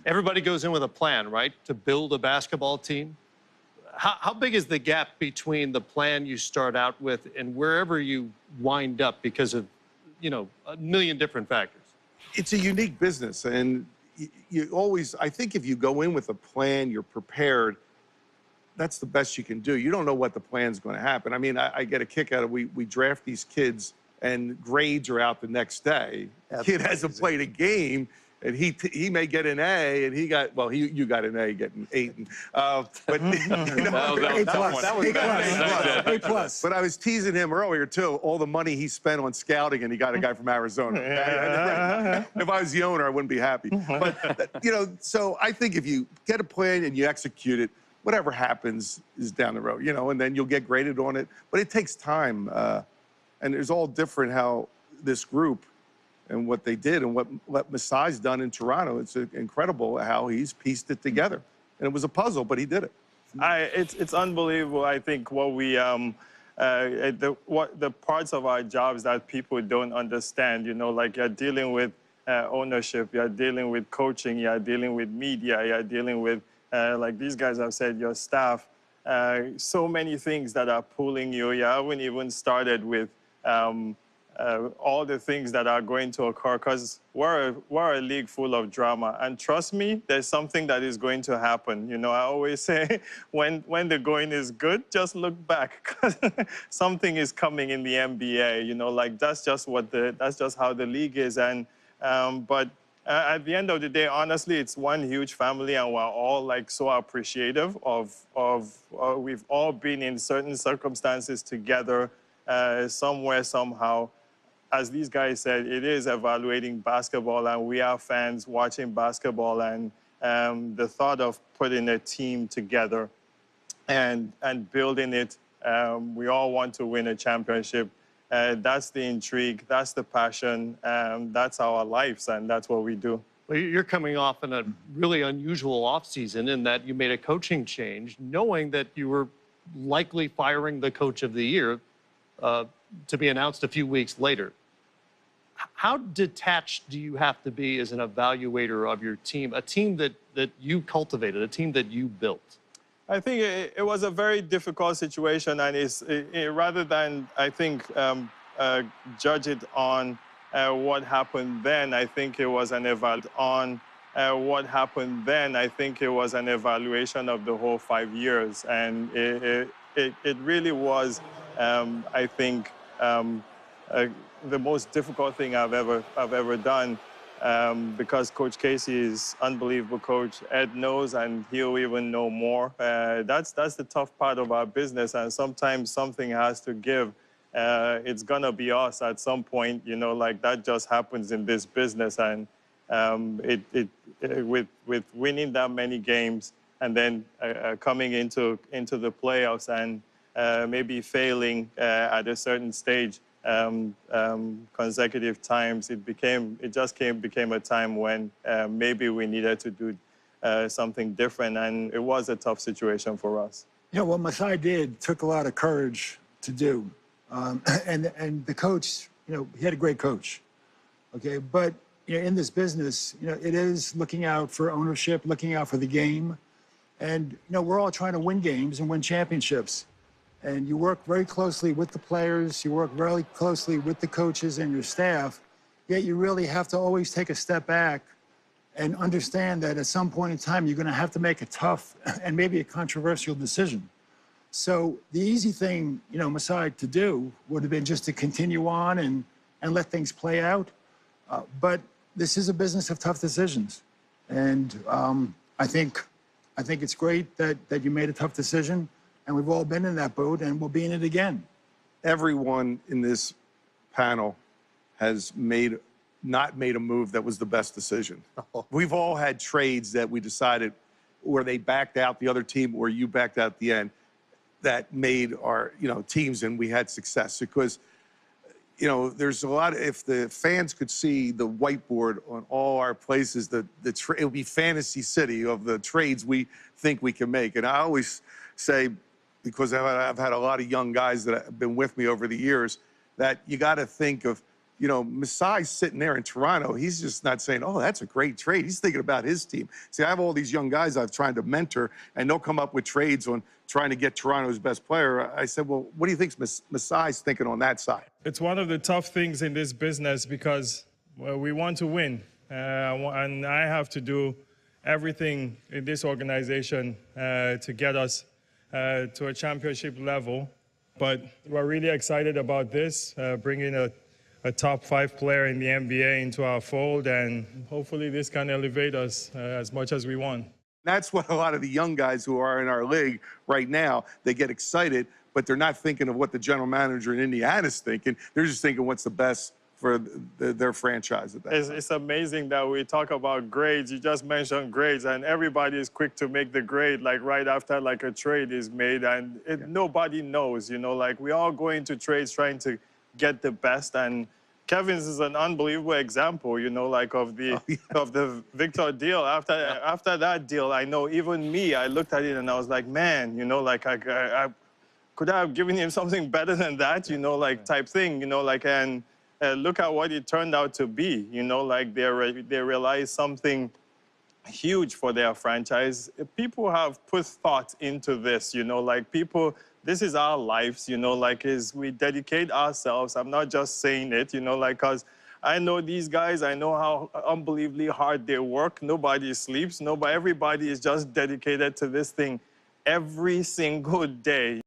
Everybody goes in with a plan, right, to build a basketball team. How big is the gap between the plan you start out with and wherever you wind up because of, a million different factors? It's a unique business, and you always, I think if you go in with a plan, you're prepared, that's the best you can do. You don't know what the plan's going to happen. I mean, I get a kick out of we draft these kids and grades are out the next day. That's Kid hasn't played a game, and he may get an A, and he got, well, you got an A, getting 8. But A plus. But I was teasing him earlier too. All the money he spent on scouting, and he got a guy from Arizona. If I was the owner, I wouldn't be happy. But so I think if you get a plan and you execute it, whatever happens is down the road, and then you'll get graded on it. But it takes time, and it's all different how this group and what they did and what Masai's done in Toronto. It's incredible how he's pieced it together. And it was a puzzle, but he did it. It's unbelievable. I think what we the parts of our jobs that people don't understand. Like you're dealing with ownership, you're dealing with coaching, you're dealing with media, you're dealing with like these guys have said, your staff. So many things that are pulling you. You haven't even started with all the things that are going to occur, because we're a league full of drama. And trust me, there's something that is going to happen. I always say, when the going is good, just look back, because something is coming in the NBA. Like that's just how the league is. And but at the end of the day, honestly, it's one huge family, and we're all like so appreciative of we've all been in certain circumstances together, somewhere, somehow. As these guys said, it is evaluating basketball, and we are fans watching basketball, and the thought of putting a team together and building it, we all want to win a championship. That's the intrigue, that's the passion, that's our lives, and that's what we do. Well, you're coming off in a really unusual offseason in that you made a coaching change, knowing that you were likely firing the coach of the year to be announced a few weeks later. How detached do you have to be as an evaluator of your team, a team that you cultivated, a team that you built? I think it was a very difficult situation, and rather than, I think, judge it on what happened then, I think it was an evaluation of the whole 5 years, and it really was, I think, the most difficult thing I've ever done, because Coach Casey is unbelievable coach. Ed knows, and he'll even know more. That's the tough part of our business, and sometimes something has to give. It's gonna be us at some point, like that just happens in this business. And with winning that many games and then coming into the playoffs and maybe failing at a certain stage consecutive times, it became a time when maybe we needed to do something different, and it was a tough situation for us. What Masai did took a lot of courage to do, and the coach, he had a great coach, okay, but in this business, it is looking out for ownership, looking out for the game, and we're all trying to win games and win championships. And you work very closely with the players, you work very closely with the coaches and your staff, yet you really have to always take a step back and understand that at some point in time, you're gonna have to make a tough and maybe a controversial decision. So the easy thing, Masai, to do would have been just to continue on and let things play out. But this is a business of tough decisions. And I think it's great that you made a tough decision. And we've all been in that boat, and we'll be in it again. Everyone in this panel has not made a move that was the best decision. We've all had trades that we decided, where they backed out the other team, or you backed out at the end, that made our teams, and we had success. Because there's a lot if the fans could see the whiteboard on all our places, it would be fantasy city of the trades we think we can make. And I always say, because I've had a lot of young guys that have been with me over the years, that you got to think of you know, Masai's sitting there in Toronto. He's just not saying, oh, that's a great trade. He's thinking about his team. See, I have all these young guys I've tried to mentor, and they'll come up with trades on trying to get Toronto's best player. I said, well, what do you think Masai's thinking on that side? It's one of the tough things in this business because we want to win. And I have to do everything in this organization to get us to a championship level. But we're really excited about this, bringing a top 5 player in the NBA into our fold, and hopefully this can elevate us as much as we want. That's what a lot of the young guys who are in our league right now, they get excited, but they're not thinking of what the general manager in Indiana is thinking. They're just thinking what's the best for their franchise at that time. It's amazing that we talk about grades. You just mentioned grades, and everybody is quick to make the grade, like right after like a trade is made, and nobody knows, you know, like we all go into trades trying to get the best, and Kevin's is an unbelievable example, you know, like of the Victor deal. After that deal, I know even me, I looked at it and I was like, man, you know, like I could I have given him something better than that, you know, like type thing, you know, like, and look at what it turned out to be, you know, like they realized something huge for their franchise. People have put thought into this, you know, like people, this is our lives, you know, like we dedicate ourselves. I'm not just saying it, you know, like, because I know these guys, I know how unbelievably hard they work. Nobody sleeps, everybody is just dedicated to this thing every single day.